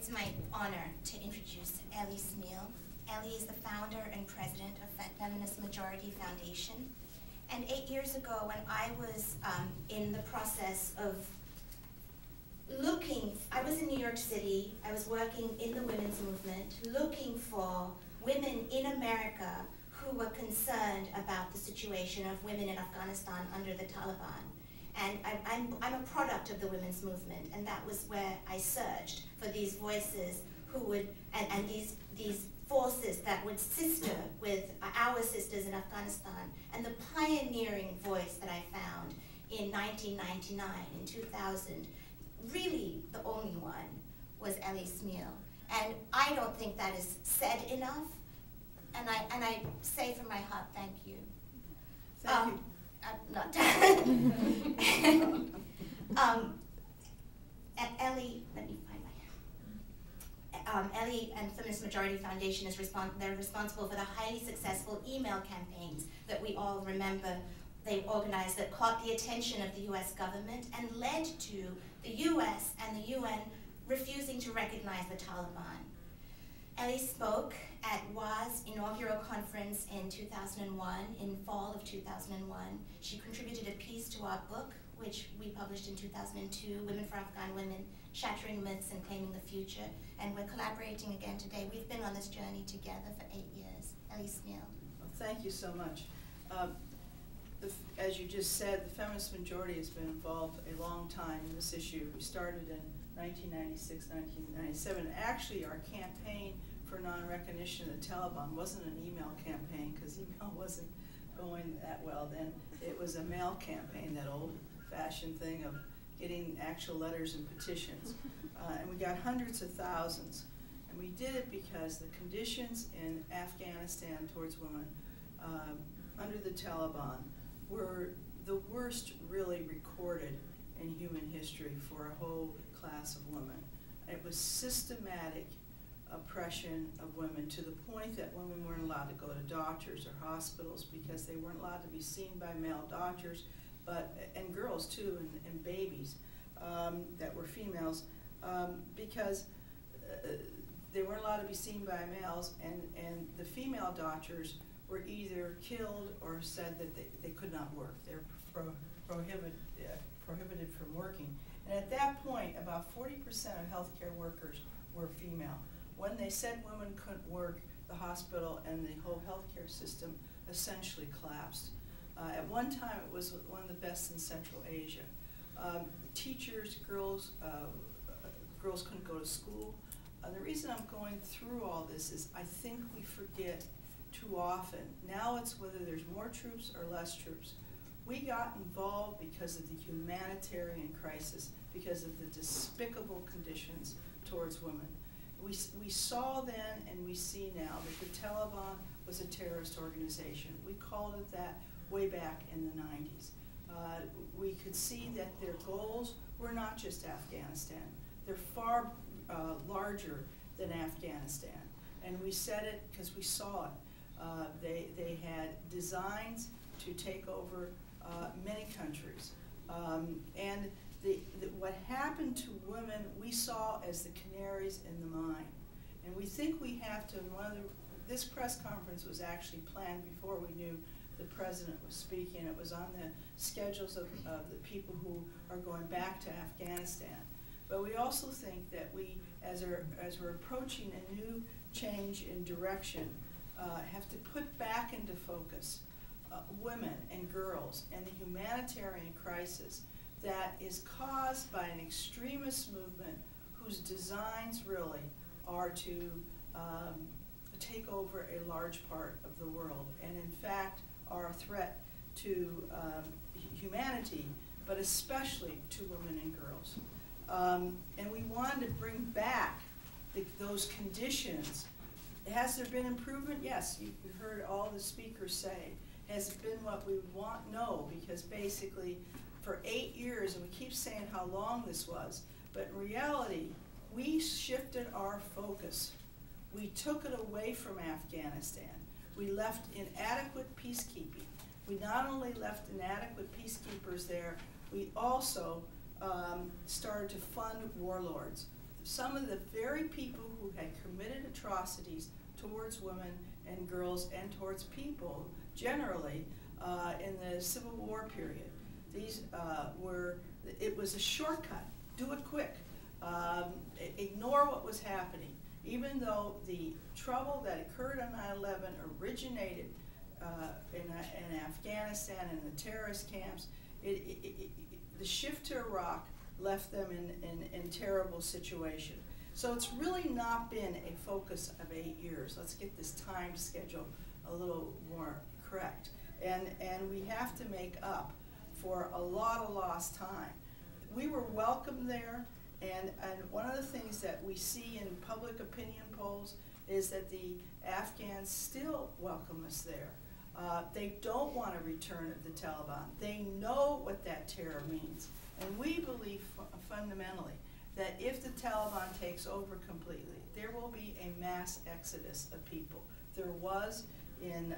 It's my honor to introduce Ellie Smeal. Ellie is the founder and president of Feminist Majority Foundation. And 8 years ago, when I was in the process of I was in New York City, I was working in the women's movement, looking for women in America who were concerned about the situation of women in Afghanistan under the Taliban. And I'm a product of the women's movement, and that was where I searched for these voices who would, and these forces that would sister with our sisters in Afghanistan. And the pioneering voice that I found in 1999, in 2000, really the only one, was Ellie Smeal. And I don't think that is said enough, and I say from my heart, thank you. Thank you. I'm not done. Ellie, let me find my Ellie and Feminist Majority Foundation they're responsible for the highly successful email campaigns that we all remember they organized that caught the attention of the US government and led to the US and the UN refusing to recognize the Taliban. Ellie spoke at WA's inaugural conference in 2001, in fall of 2001. She contributed a piece to our book, which we published in 2002, Women for Afghan Women, Shattering Myths and Claiming the Future. And we're collaborating again today. We've been on this journey together for 8 years. Ellie Smeal. Well, thank you so much. As you just said, the Feminist Majority has been involved a long time in this issue. We started in 1996, 1997. Actually, our campaign for non-recognition of the Taliban wasn't an email campaign, because email wasn't going that well then. It was a mail campaign, that old-fashioned thing of getting actual letters and petitions. And we got hundreds of thousands. And we did it because the conditions in Afghanistan towards women under the Taliban were the worst really recorded in human history for a whole class of women. It was systematic oppression of women, to the point that women weren't allowed to go to doctors or hospitals because they weren't allowed to be seen by male doctors, and girls too, and babies that were females, because they weren't allowed to be seen by males, and the female doctors were either killed or said that they could not work. They were prohibited from working. And at that point, about 40% of healthcare workers were female. When they said women couldn't work, the hospital and the whole healthcare system essentially collapsed. At one time, it was one of the best in Central Asia. Teachers, girls couldn't go to school. The reason I'm going through all this is I think we forget too often. Now it's whether there's more troops or less troops. We got involved because of the humanitarian crisis, because of the despicable conditions towards women. We saw then and we see now that the Taliban was a terrorist organization. We called it that way back in the 90s. We could see that their goals were not just Afghanistan. They're far larger than Afghanistan. And we said it because we saw it. They had designs to take over many countries. And what happened to women we saw as the canaries in the mine. And we think we have to, this press conference was actually planned before we knew the president was speaking. It was on the schedules of the people who are going back to Afghanistan. But we also think that we, as we're approaching a new change in direction, have to put back into focus women and girls and the humanitarian crisis that is caused by an extremist movement whose designs really are to take over a large part of the world, and in fact are a threat to humanity, but especially to women and girls. And we wanted to bring back those conditions. Has there been improvement? Yes, you've heard all the speakers say. Has it been what we want? No, because basically for 8 years, and we keep saying how long this was, but in reality, we shifted our focus. We took it away from Afghanistan. We left inadequate peacekeeping. We not only left inadequate peacekeepers there, we also started to fund warlords. some of the very people who had committed atrocities towards women and girls and towards people generally in the Civil War period. These it was a shortcut. Do it quick. Ignore what was happening. Even though the trouble that occurred on 9/11 originated in Afghanistan and the terrorist camps, the shift to Iraq left them in terrible situation. So it's really not been a focus of 8 years. Let's get this time schedule a little more correct. And we have to make up for a lot of lost time. We were welcome there, and one of the things that we see in public opinion polls is that the Afghans still welcome us there. They don't want a return of the Taliban. They know what that terror means. And we believe fundamentally that if the Taliban takes over completely, there will be a mass exodus of people. There was in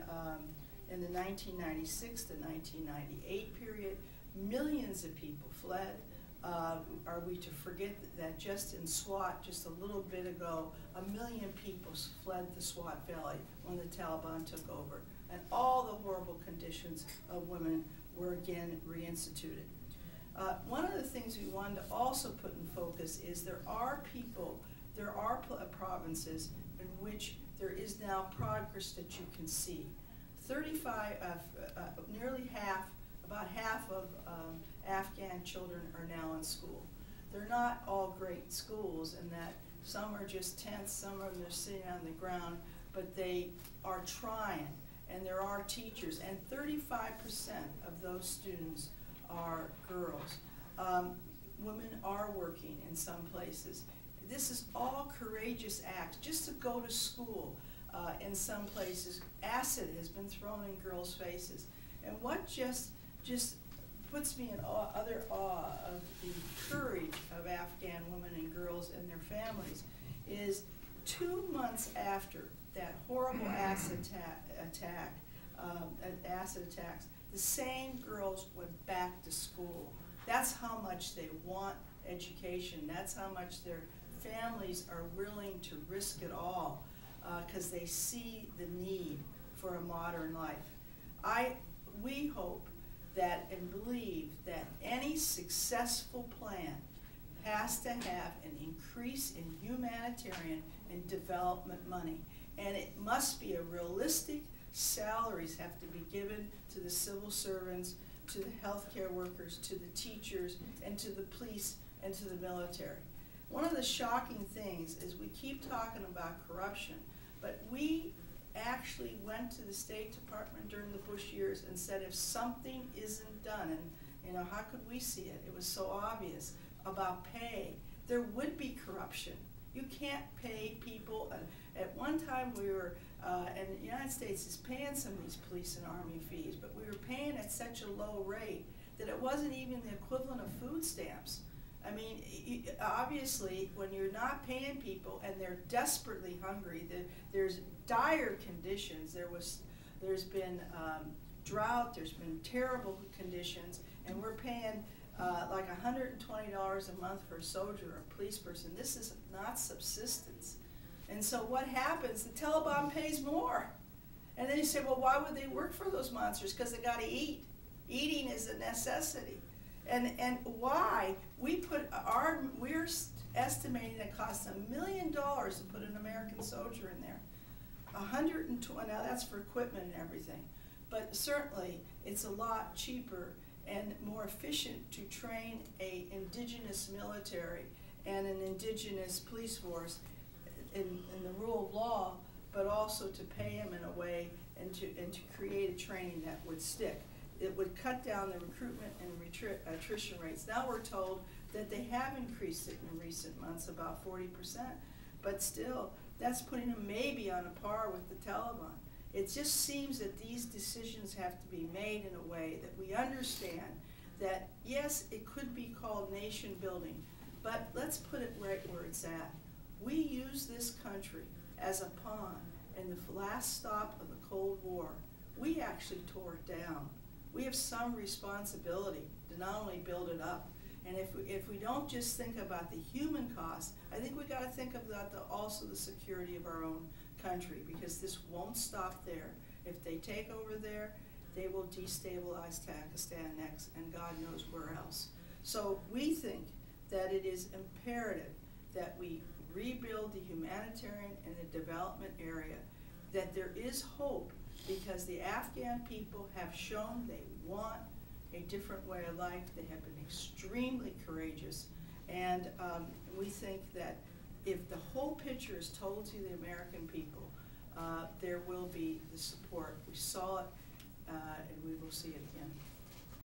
the 1996 to 1998 period, millions of people fled. Are we to forget that just in SWAT, just a little bit ago, 1 million people fled the SWAT Valley when the Taliban took over, and all the horrible conditions of women were again reinstituted. One of the things we wanted to also put in focus is there are provinces in which there is now progress that you can see. Nearly about half of Afghan children are now in school. They're not all great schools in that some are just tents, some of them are sitting on the ground, but they are trying, and there are teachers, and 35% of those students are girls. Women are working in some places. This is all courageous acts, just to go to school. In some places, acid has been thrown in girls' faces. And what just puts me in utter awe of the courage of Afghan women and girls and their families is 2 months after that horrible acid attacks, the same girls went back to school. That's how much they want education. That's how much their families are willing to risk it all because they see the need for a modern life. We hope that and believe that any successful plan has to have an increase in humanitarian and development money. And it must be a realistic, salaries have to be given to the civil servants, to the healthcare workers, to the teachers, and to the police and to the military. One of the shocking things is we keep talking about corruption, but we actually went to the State Department during the Bush years and said if something isn't done, and how could we see it? It was so obvious about pay. There would be corruption. You can't pay people. At one time we were, and the United States is paying some of these police and army fees, but we were paying at such a low rate that it wasn't even the equivalent of food stamps. I mean, obviously, when you're not paying people and they're desperately hungry, there's dire conditions. There's been drought, there's been terrible conditions, and we're paying like $120 a month for a soldier or a police person. This is not subsistence. And so what happens? The Taliban pays more. And then you say, well, why would they work for those monsters? Because they got to eat. Eating is a necessity. And why? We're estimating it costs $1 million to put an American soldier in there. 120, now that's for equipment and everything. But certainly it's a lot cheaper and more efficient to train an indigenous military and an indigenous police force in the rule of law, but also to pay them in a way and to create a training that would stick. It would cut down the recruitment and attrition rates. Now we're told that they have increased it in recent months, about 40%, but still, that's putting them maybe on a par with the Taliban. It just seems that these decisions have to be made in a way that we understand that, yes, it could be called nation building, but let's put it right where it's at. We use this country as a pawn in the last stop of the Cold War. We actually tore it down. We have some responsibility to not only build it up. And if we don't just think about the human cost, I think we got to think about also the security of our own country, because this won't stop there. If they take over there, they will destabilize Pakistan next, and God knows where else. So we think that it is imperative that we rebuild the humanitarian and the development area, that there is hope, because the Afghan people have shown they want a different way of life. They have been extremely courageous, and we think that if the whole picture is told to the American people, there will be the support. We saw it, and we will see it again.